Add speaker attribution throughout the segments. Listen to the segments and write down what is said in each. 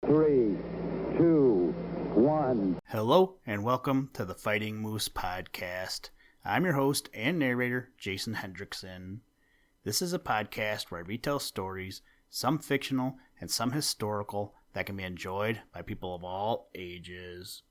Speaker 1: 3, 2, 1.
Speaker 2: Hello and welcome to the Fighting Moose Podcast. I'm your host and narrator, Jason Hendrickson. This is a podcast where I retell stories, some fictional and some historical, that can be enjoyed by people of all ages.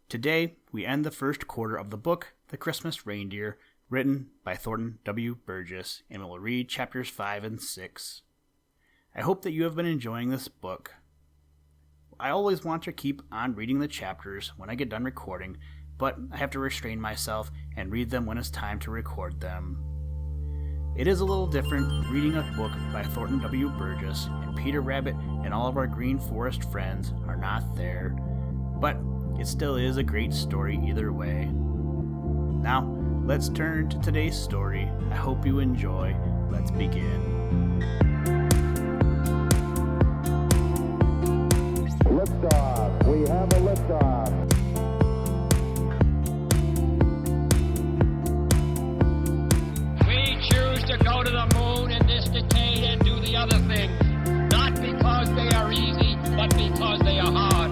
Speaker 2: Today, we end the first quarter of the book, The Christmas Reindeer, written by Thornton W. Burgess, and we'll read chapters 5 and 6. I hope that you have been enjoying this book. I always want to keep on reading the chapters when I get done recording, but I have to restrain myself and read them when it's time to record them. It is a little different reading a book by Thornton W. Burgess, and Peter Rabbit and all of our Green Forest friends are not there, but it still is a great story either way. Now, let's turn to today's story. I hope you enjoy. Let's begin.
Speaker 1: Liftoff. We have a liftoff.
Speaker 3: We choose to go to the moon in this decade and do the other things, not because they are easy, but because they are hard.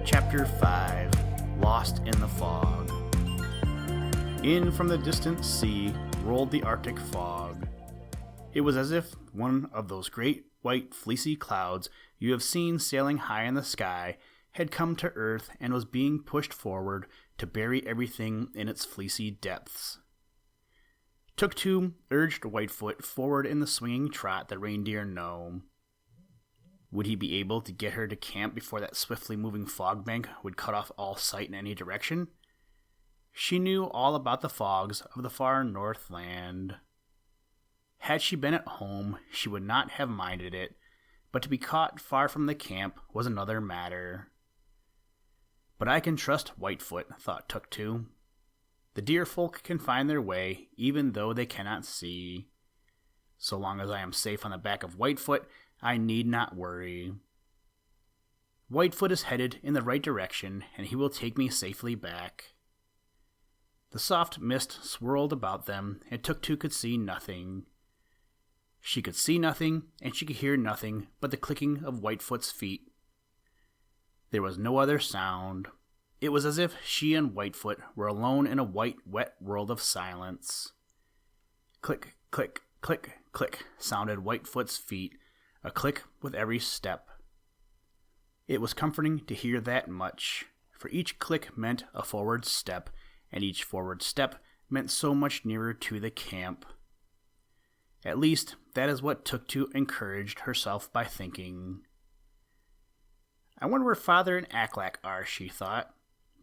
Speaker 2: Chapter 5, Lost in the Fog. In from the distant sea rolled the Arctic fog. It was as if one of those great white fleecy clouds you have seen sailing high in the sky had come to earth and was being pushed forward to bury everything in its fleecy depths. Tuk-Tu urged Whitefoot forward in the swinging trot the reindeer know. Would he be able to get her to camp before that swiftly moving fog bank would cut off all sight in any direction? She knew all about the fogs of the far Northland. Had she been at home, she would not have minded it, but to be caught far from the camp was another matter. But I can trust Whitefoot, thought Tuk-Tu. The deer folk can find their way, even though they cannot see. So long as I am safe on the back of Whitefoot, I need not worry. Whitefoot is headed in the right direction, and he will take me safely back. The soft mist swirled about them, and Tuk-Tu could see nothing. She could see nothing, and she could hear nothing but the clicking of Whitefoot's feet. There was no other sound. It was as if she and Whitefoot were alone in a white, wet world of silence. Click, click, click, click sounded Whitefoot's feet, a click with every step. It was comforting to hear that much, for each click meant a forward step, and each forward step meant so much nearer to the camp. At least, that is what Tuk-Tu encouraged herself by thinking. I wonder where Father and Aklak are, she thought.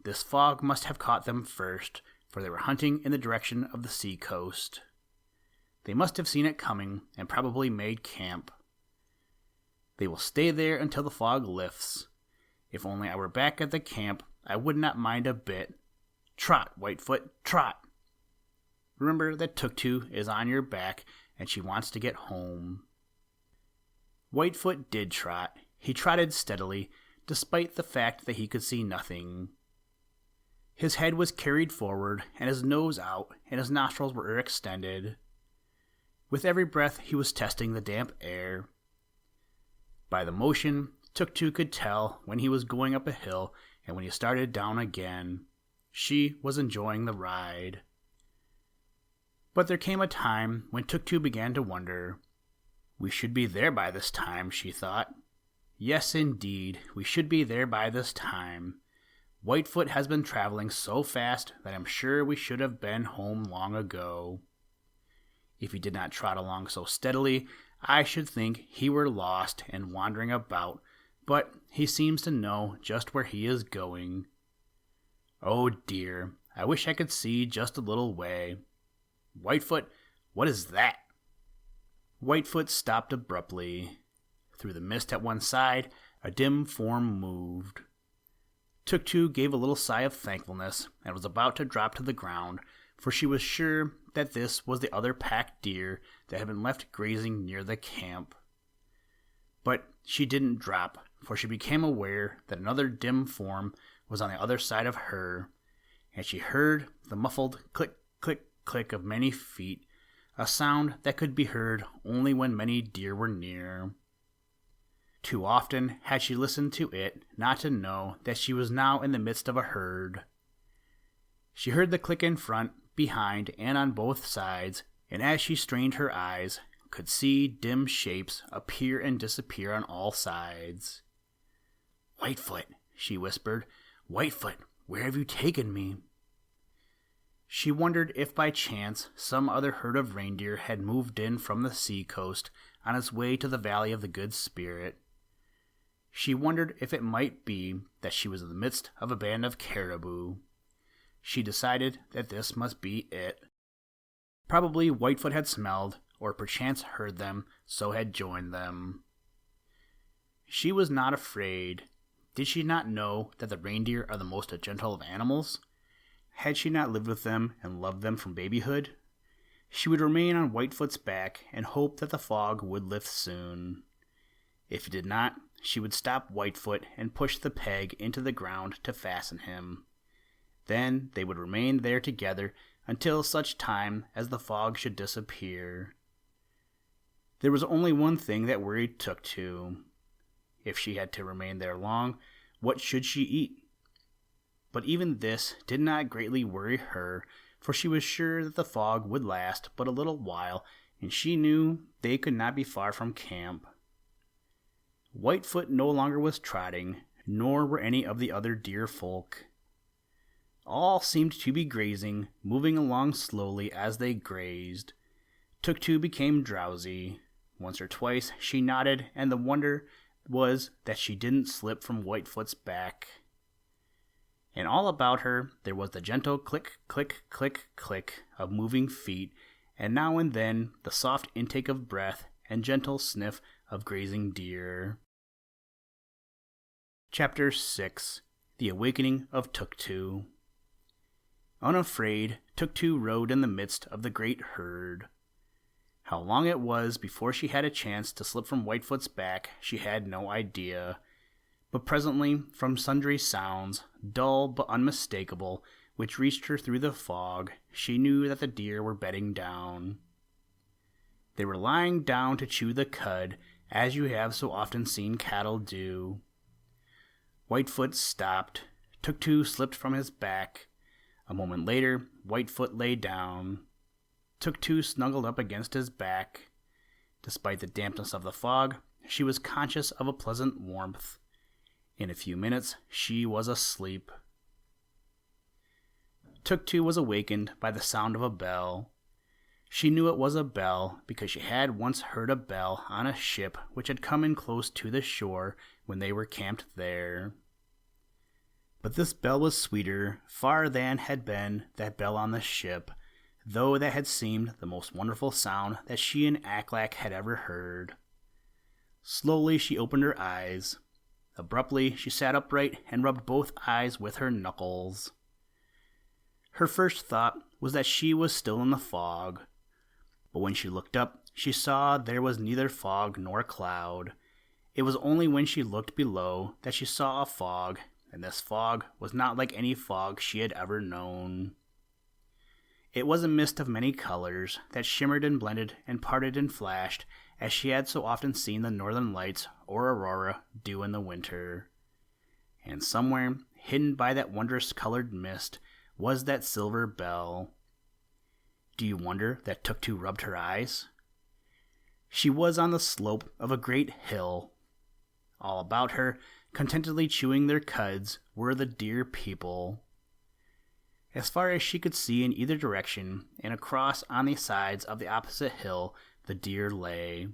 Speaker 2: This fog must have caught them first, for they were hunting in the direction of the sea coast. They must have seen it coming and probably made camp. They will stay there until the fog lifts. If only I were back at the camp, I would not mind a bit. Trot, Whitefoot, trot. Remember that Tuk-Tu is on your back, and she wants to get home. Whitefoot did trot. He trotted steadily, despite the fact that he could see nothing. His head was carried forward, and his nose out, and his nostrils were extended. With every breath, he was testing the damp air. By the motion, Tuk-Tu could tell when he was going up a hill and when he started down again. She was enjoying the ride. But there came a time when Tuk-Tu began to wonder. We should be there by this time, she thought. Yes, indeed, we should be there by this time. Whitefoot has been traveling so fast that I'm sure we should have been home long ago. If he did not trot along so steadily, I should think he were lost and wandering about, but he seems to know just where he is going. Oh dear, I wish I could see just a little way. Whitefoot, what is that? Whitefoot stopped abruptly. Through the mist at one side, a dim form moved. Tuk-Tu gave a little sigh of thankfulness and was about to drop to the ground, for she was sure that this was the other pack deer that had been left grazing near the camp. But she didn't drop, for she became aware that another dim form was on the other side of her, and she heard the muffled click, click, click of many feet, a sound that could be heard only when many deer were near. Too often had she listened to it not to know that she was now in the midst of a herd. She heard the click in front, behind, and on both sides, and as she strained her eyes, could see dim shapes appear and disappear on all sides. "Whitefoot," she whispered, "Whitefoot, where have you taken me?" She wondered if by chance some other herd of reindeer had moved in from the sea coast on its way to the Valley of the Good Spirit. She wondered if it might be that she was in the midst of a band of caribou. She decided that this must be it. Probably Whitefoot had smelled, or perchance heard them, so had joined them. She was not afraid. Did she not know that the reindeer are the most gentle of animals? Had she not lived with them and loved them from babyhood? She would remain on Whitefoot's back and hope that the fog would lift soon. If it did not, she would stop Whitefoot and push the peg into the ground to fasten him. Then they would remain there together until such time as the fog should disappear. There was only one thing that worried Tuk-Tuk. If she had to remain there long, what should she eat? But even this did not greatly worry her, for she was sure that the fog would last but a little while, and she knew they could not be far from camp. Whitefoot no longer was trotting, nor were any of the other deer folk. All seemed to be grazing, moving along slowly as they grazed. Tuk-Tuk became drowsy. Once or twice she nodded, and the wonder was that she didn't slip from Whitefoot's back. And all about her there was the gentle click, click, click, click of moving feet, and now and then the soft intake of breath and gentle sniff of grazing deer. Chapter 6. The Awakening of Tuk-Tuk. Unafraid, Tuk-Tuk rode in the midst of the great herd. How long it was before she had a chance to slip from Whitefoot's back, she had no idea. But presently, from sundry sounds, dull but unmistakable, which reached her through the fog, she knew that the deer were bedding down. They were lying down to chew the cud, as you have so often seen cattle do. Whitefoot stopped. Tuk-Tuk slipped from his back. A moment later, Whitefoot lay down. Tuk-Tuk snuggled up against his back. Despite the dampness of the fog, she was conscious of a pleasant warmth. In a few minutes, she was asleep. Tuk-Tuk was awakened by the sound of a bell. She knew it was a bell because she had once heard a bell on a ship which had come in close to the shore when they were camped there. But this bell was sweeter far than had been that bell on the ship, though that had seemed the most wonderful sound that she and Aklak had ever heard. Slowly she opened her eyes. Abruptly she sat upright and rubbed both eyes with her knuckles. Her first thought was that she was still in the fog. But when she looked up, she saw there was neither fog nor cloud. It was only when she looked below that she saw a fog, and this fog was not like any fog she had ever known. It was a mist of many colors that shimmered and blended and parted and flashed as she had so often seen the northern lights or aurora do in the winter. And somewhere, hidden by that wondrous colored mist, was that silver bell. Do you wonder that Tuk-Tuk rubbed her eyes? She was on the slope of a great hill. All about her, contentedly chewing their cuds, were the deer people. As far as she could see in either direction, and across on the sides of the opposite hill, the deer lay.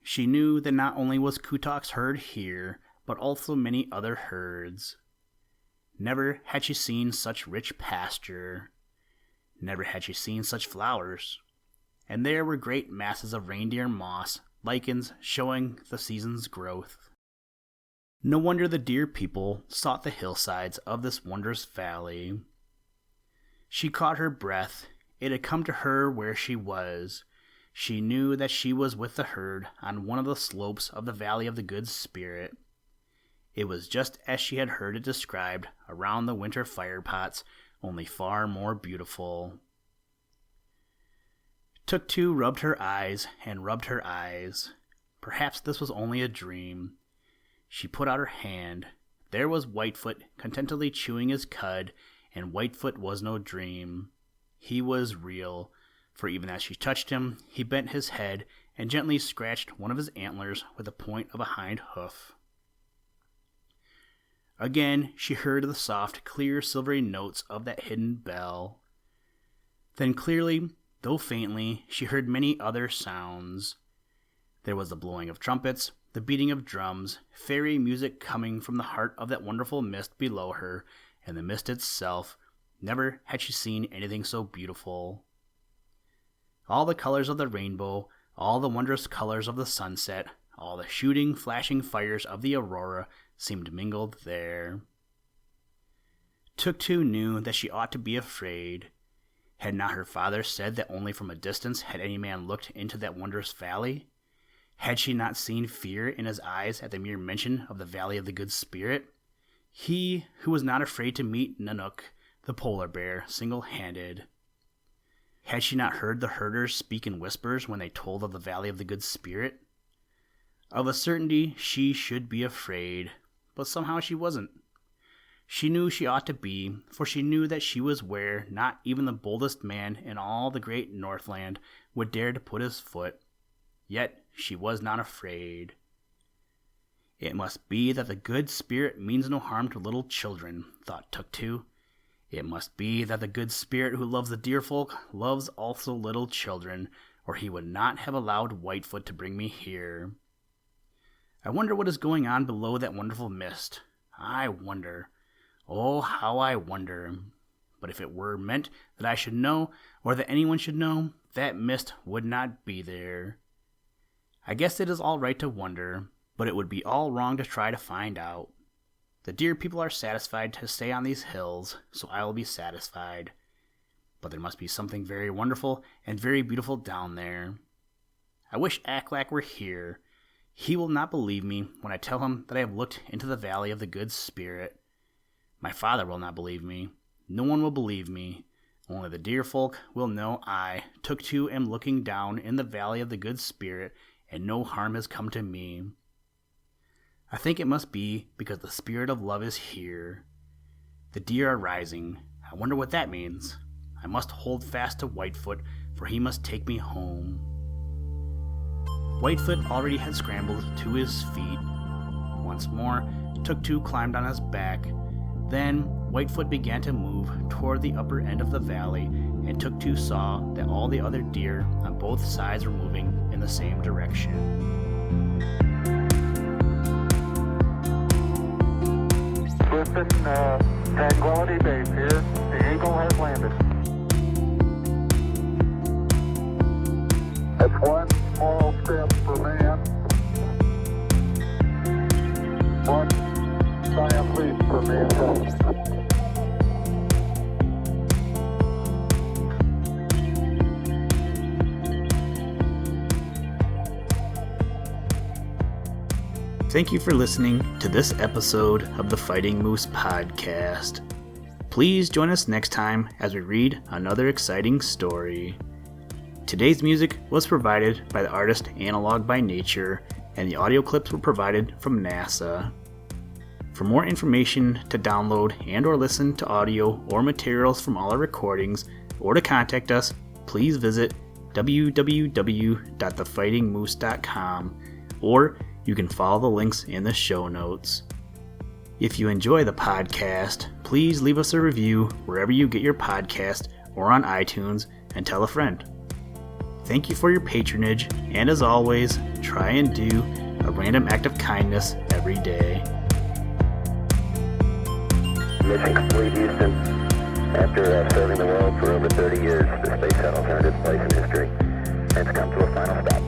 Speaker 2: She knew that not only was Kutuk's herd here, but also many other herds. Never had she seen such rich pasture. Never had she seen such flowers. And there were great masses of reindeer moss, lichens showing the season's growth. No wonder the deer people sought the hillsides of this wondrous valley. She caught her breath. It had come to her where she was. She knew that she was with the herd on one of the slopes of the Valley of the Good Spirit. It was just as she had heard it described around the winter fire pots, only far more beautiful. Tuk-Tu rubbed her eyes and rubbed her eyes. Perhaps this was only a dream. She put out her hand. There was Whitefoot contentedly chewing his cud, and Whitefoot was no dream. He was real, for even as she touched him, he bent his head and gently scratched one of his antlers with the point of a hind hoof. Again she heard the soft, clear, silvery notes of that hidden bell. Then clearly, though faintly, she heard many other sounds. There was the blowing of trumpets, the beating of drums, fairy music coming from the heart of that wonderful mist below her, and the mist itself. Never had she seen anything so beautiful. All the colors of the rainbow, all the wondrous colors of the sunset, all the shooting, flashing fires of the aurora seemed mingled there. Tuk-Tu knew that she ought to be afraid. Had not her father said that only from a distance had any man looked into that wondrous valley? Had she not seen fear in his eyes at the mere mention of the Valley of the Good Spirit? He who was not afraid to meet Nanook, the polar bear, single-handed. Had she not heard the herders speak in whispers when they told of the Valley of the Good Spirit? Of a certainty she should be afraid, but somehow she wasn't. She knew she ought to be, for she knew that she was where not even the boldest man in all the great Northland would dare to put his foot. Yet she was not afraid. It must be that the Good Spirit means no harm to little children, thought Tuk-Tu. It must be that the Good Spirit who loves the deer folk loves also little children, or he would not have allowed Whitefoot to bring me here. I wonder what is going on below that wonderful mist. I wonder. Oh, how I wonder. But if it were meant that I should know, or that anyone should know, that mist would not be there. I guess it is all right to wonder, but it would be all wrong to try to find out. The deer people are satisfied to stay on these hills, so I will be satisfied. But there must be something very wonderful and very beautiful down there. I wish Aklak were here. He will not believe me when I tell him that I have looked into the Valley of the Good Spirit. My father will not believe me. No one will believe me. Only the deer folk will know I, Tuk-Tu, am looking down in the Valley of the Good Spirit, and no harm has come to me. I think it must be because the spirit of love is here. The deer are rising. I wonder what that means. I must hold fast to Whitefoot, for he must take me home. Whitefoot already had scrambled to his feet. Once more, Tuk-Tu climbed on his back. Then Whitefoot began to move toward the upper end of the valley, and Tuk-Tu saw that all the other deer on both sides were moving in the same direction.
Speaker 1: Listen, Tranquility Base here. The Eagle has landed. That's one small step for man. One giant leap for mankind.
Speaker 2: Thank you for listening to this episode of the Fighting Moose Podcast. Please join us next time as we read another exciting story. Today's music was provided by the artist Analog by Nature, and the audio clips were provided from NASA. For more information to download and or listen to audio or materials from all our recordings, or to contact us, please visit www.thefightingmoose.com, or you can follow the links in the show notes. If you enjoy the podcast, please leave us a review wherever you get your podcast or on iTunes, and tell a friend. Thank you for your patronage, and as always, try and do a random act of kindness every day.
Speaker 4: Mission complete, Houston. After serving the world for over 30 years, the space shuttle turned its place in history, and it's come to a final stop.